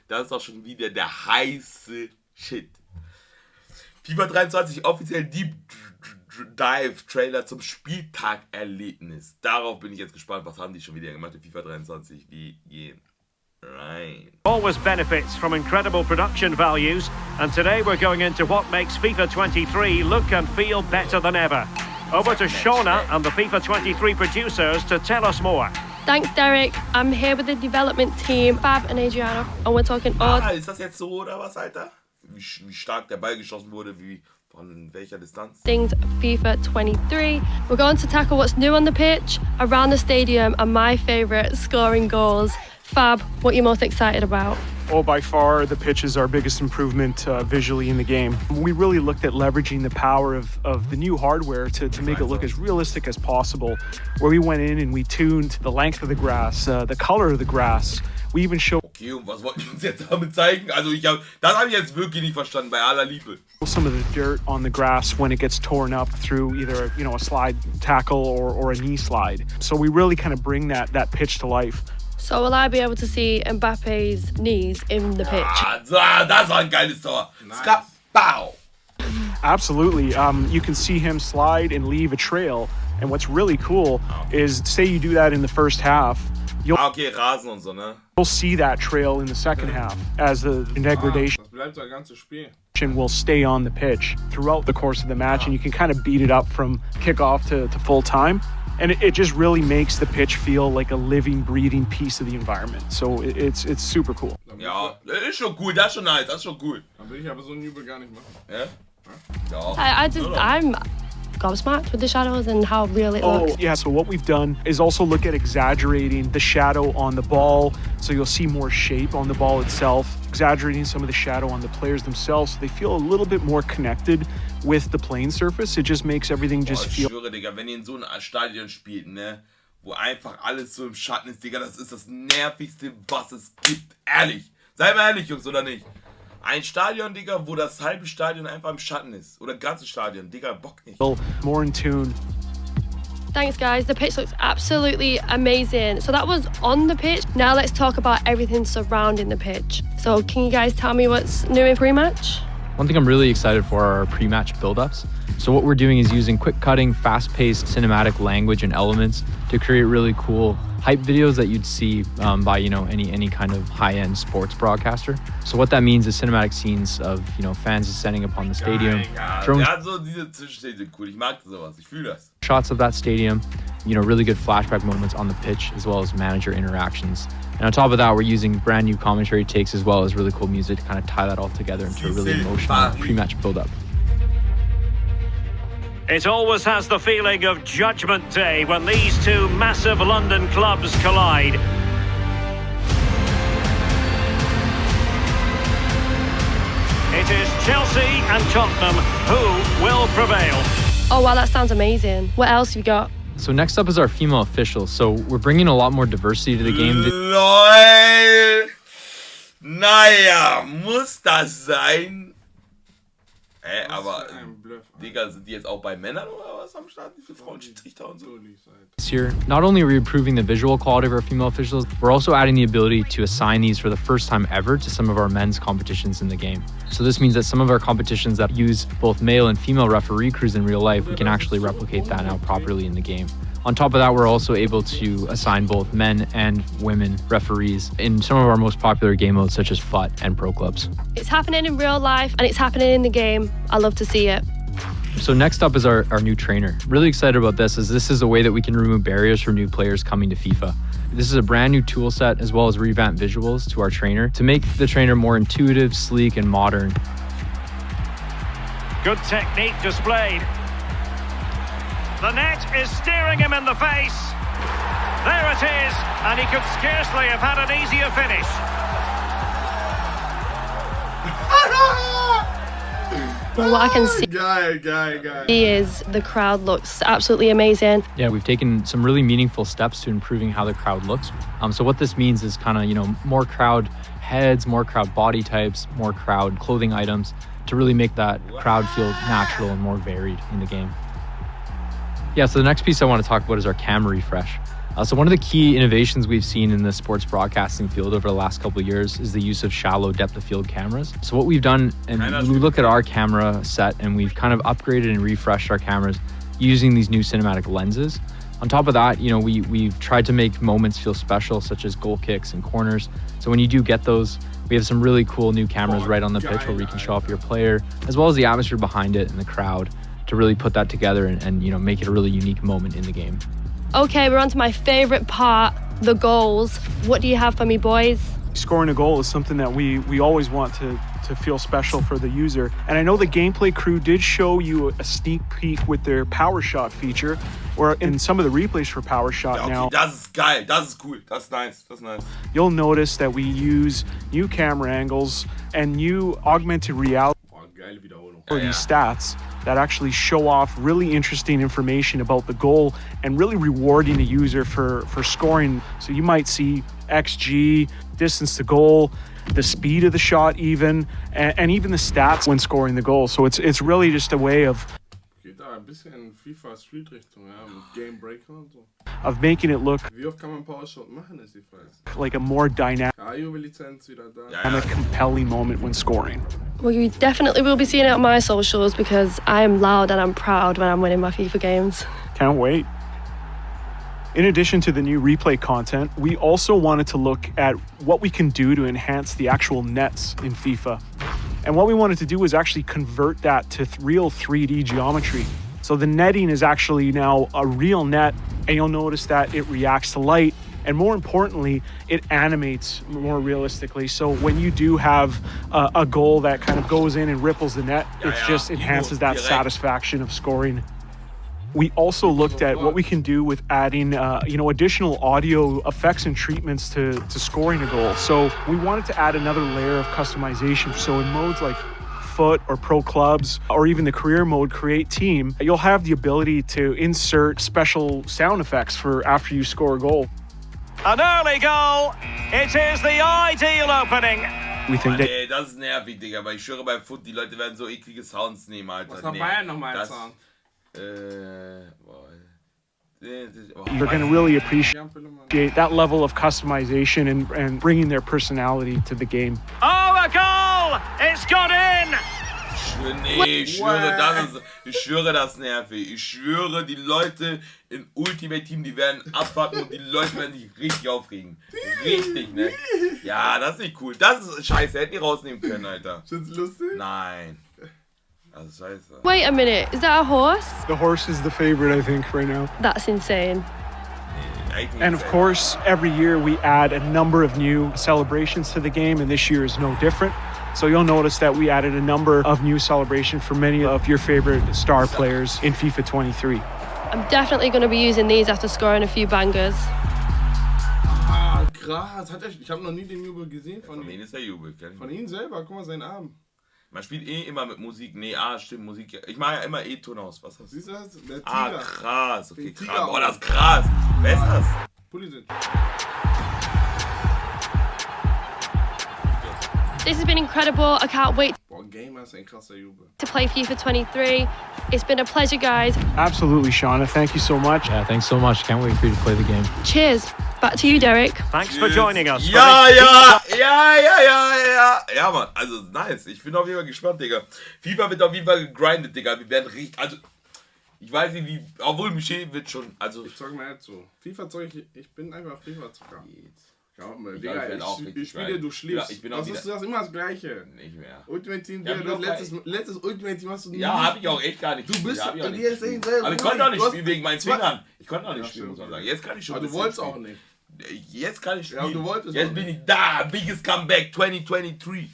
Das ist auch schon wieder der heiße Shit. FIFA 23 offiziell Deep Dive Trailer zum Spieltag-Erlebnis. Darauf bin ich jetzt gespannt. Was haben die schon wieder gemacht in FIFA 23? Wir gehen rein. Always benefits from incredible production values, and today we're going into what makes FIFA 23 look and feel better than ever. Over to Shauna and the FIFA 23 producers to tell us more. Thanks, Derek. I'm here with the development team, Fab and Adriano, and we're talking all Ist das jetzt so oder was, Alter? Wie stark der Ball geschossen wurde, wie von welcher Distanz? things FIFA 23. We're going to tackle what's new on the pitch, around the stadium, and my favourite, scoring goals. Fab, what are you most excited about? Oh, by far, the pitch is our biggest improvement visually in the game. We really looked at leveraging the power of the new hardware to make it look as realistic as possible, where we went in and we tuned the length of the grass, the color of the grass. We even showed... Okay, und was wollten die uns jetzt damit zeigen? Also das habe ich jetzt wirklich nicht verstanden, bei aller Liebe. some of the dirt on the grass when it gets torn up through either, you know, a slide tackle or a knee slide. So we really kind of bring that pitch to life. So will I be able to see Mbappe's knees in the pitch? Das war ein geiles Tor. Nice. Bow. Absolutely. You can see him slide and leave a trail. And what's really cool is, say you do that in the first half, Okay, Rasen und so, ne? you'll see that trail in the second half as the degradation Das bleibt das ganze Spiel. will stay on the pitch throughout the course of the match, and you can kind of beat it up from kickoff to full time. And it just really makes the pitch feel like a living, breathing piece of the environment. So it's super cool. Ja, ist schon cool, das ist schon nice, das ist schon cool. Dann will ich aber so einen Übel gar nicht machen. Ja? Ja. I'm gobsmacked with the shadows and how real it looks. Yeah, so what we've done is also look at exaggerating the shadow on the ball, so you'll see more shape on the ball itself, exaggerating some of the shadow on the players themselves, so they feel a little bit more connected with the playing surface. It just makes everything just Ich feel... schwöre, Digga, wenn ihr in so einem Stadion spielt, ne, wo einfach alles so im Schatten ist, Digga, das ist das Nervigste, was es gibt. Ehrlich. Seid mal ehrlich, Jungs, oder nicht? Ein Stadion, Digga, wo das halbe Stadion einfach im Schatten ist. Oder ganze Stadion. Digga, Bock nicht. more in tune. Thanks, guys. The pitch looks absolutely amazing. So that was on the pitch. Now let's talk about everything surrounding the pitch. So can you guys tell me what's new in pre-match? One thing I'm really excited for are our pre-match build-ups. So what we're doing is using quick-cutting, fast-paced cinematic language and elements to create really cool hype videos that you'd see by, you know, any kind of high-end sports broadcaster. So what that means is cinematic scenes of, you know, fans descending upon the stadium, drone Ja, so diese Zwischenstände sind cool. Ich mag sowas. Ich fühle das. shots of that stadium, you know, really good flashback moments on the pitch, as well as manager interactions. And on top of that, we're using brand new commentary takes as well as really cool music to kind of tie that all together into a really emotional pre-match build-up. It always has the feeling of Judgment Day when these two massive London clubs collide. It is Chelsea and Tottenham who will prevail. Oh, wow, that sounds amazing. What else have you got? So next up is our female officials. So we're bringing a lot more diversity to the game. LOL. Naja, muss das sein? Aber, Digga, sind die jetzt auch bei Männern oder was am Start? Wie viele Frauen, Schiedsrichter und so? This year, not only are we improving the visual quality of our female officials, we're also adding the ability to assign these for the first time ever to some of our men's competitions in the game. So this means that some of our competitions that use both male and female referee crews in real life, we can actually replicate that now properly in the game. On top of that, we're also able to assign both men and women referees in some of our most popular game modes such as FUT and Pro Clubs. It's happening in real life and it's happening in the game. I love to see it. So next up is our new trainer. Really excited about this, as this is a way that we can remove barriers for new players coming to FIFA. This is a brand new tool set as well as revamped visuals to our trainer to make the trainer more intuitive, sleek, and modern. Good technique displayed. The net is staring him in the face. There it is, and he could scarcely have had an easier finish. Well, what I can see Geil. is the crowd looks absolutely amazing. Yeah, we've taken some really meaningful steps to improving how the crowd looks. So what this means is kind of, you know, more crowd heads, more crowd body types, more crowd clothing items to really make that crowd feel natural and more varied in the game. Yeah, so the next piece I want to talk about is our camera refresh. So one of the key innovations we've seen in the sports broadcasting field over the last couple of years is the use of shallow depth of field cameras. So what we've done, and we look at our camera set and we've kind of upgraded and refreshed our cameras using these new cinematic lenses. On top of that, you know, we've tried to make moments feel special, such as goal kicks and corners. So when you do get those, we have some really cool new cameras right on the pitch where we can show off your player, as well as the atmosphere behind it and the crowd, to really put that together and you know, make it a really unique moment in the game. Okay, we're on to my favorite part, the goals. What do you have for me, boys? Scoring a goal is something that we always want to feel special for the user. And I know the gameplay crew did show you a sneak peek with their power shot feature, or in some of the replays for power shot okay, now. Das ist geil, das ist cool, das ist nice, das ist nice. You'll notice that we use new camera angles and new augmented reality Geile Wiederholung. for these stats that actually show off really interesting information about the goal and really rewarding the user for scoring. So you might see XG, distance to goal, the speed of the shot even, and even the stats when scoring the goal. So it's really just a way of Geht da ein bisschen in FIFA Street Richtung, ja, mit Game Breaker und so. making it look Wie oft kann man Power Shot machen, ist die Frage. like a more dynamic, Ja, Juve-Lizenz wieder da. Ja. compelling moment when scoring. Well, you definitely will be seeing it on my socials because I am loud and I'm proud when I'm winning my FIFA games. Can't wait. In addition to the new replay content, we also wanted to look at what we can do to enhance the actual nets in FIFA. And what we wanted to do was actually convert that to real 3D geometry. So the netting is actually now a real net, and you'll notice that it reacts to light, and more importantly, it animates more realistically. So when you do have a goal that kind of goes in and ripples the net, it just enhances that satisfaction of scoring. We also looked at what we can do with adding, additional audio effects and treatments to scoring a goal. So we wanted to add another layer of customization. So in modes like foot or pro clubs, or even the career mode, create team, you'll have the ability to insert special sound effects for after you score a goal. An early goal. It is the ideal opening. We think that Ey, das ist nervig, Digga, weil ich schwöre bei Foot, die Leute werden so eklige Sounds nehmen, Alter. Was war Bayern nochmal als Sound? you're going to really appreciate that level of customization and bringing their personality to the game. Oh, a goal! It's got in! Nee, ich schwöre, das ist nervig. Ich schwöre, die Leute in Ultimate Team, die werden abwarten und die Leute werden sich richtig aufregen. Richtig, ne? Ja, das ist nicht cool. Das ist scheiße. Hätten die rausnehmen können, Alter. Ist das lustig? Nein. Das ist scheiße. Wait a minute, is that a horse? The horse is the favorite, I think, right now. That's insane. And of course, every year we add a number of new celebrations to the game, and this year is no different. So you'll notice that we added a number of new celebrations for many of your favorite star players in FIFA 23. I'm definitely going to be using these after scoring a few bangers. Ah, krass. Ich habe noch nie den Jubel gesehen Von wem ist der Jubel? Von ihm selber. Guck mal seinen Arm. Man spielt immer mit Musik. Nee, stimmt, Musik. Ich mache ja immer Ton aus. Was ist das? Siehst du das? Der Tiger. Krass. Okay, Den krass. Tiger Boah, das ist krass. Wer ist das? Pulisic. This has been incredible. I can't wait Boah, Gamer ist ein krasser Jubel. to play FIFA 23. It's been a pleasure, guys. Absolutely, Shauna. Thank you so much. Yeah, thanks so much. Can't wait for you to play the game. Cheers. Back to you, Derek. Thanks for joining us. for Ja, this ja, ja. Ja, Mann. Also, nice. Ich bin auf jeden Fall gespannt, Digga. FIFA wird auf jeden Fall gegrindet, Digga. Wir werden richtig. Also, ich weiß nicht, wie. Obwohl, Michel wird schon. Also, Ich sag mal jetzt so. FIFA-Zeug, ich bin einfach FIFA-Zocker. Glaub mir, Ich Digga, werd auch ich richtig spiele, geil. du schläfst. Ich bin auch Das wieder- ist das immer das Gleiche. nicht mehr. Ultimate Team, Ja, Digga, doch, letztes Ultimate Team hast du nie. Ja, hab ich auch echt gar nicht. Du bist hab ich auch dir nicht ist gespielt. selber. Aber ich konnte auch nicht Du hast- spielen wegen meinen Fingern. Ich konnte auch nicht Ja, spielen, muss man stimmt. sagen. Jetzt kann ich schon. Aber ein du bisschen wolltest auch spielen. nicht. Jetzt kann ich Ja, spielen. du wolltest Jetzt auch bin nicht. ich da. Biggest Comeback 2023.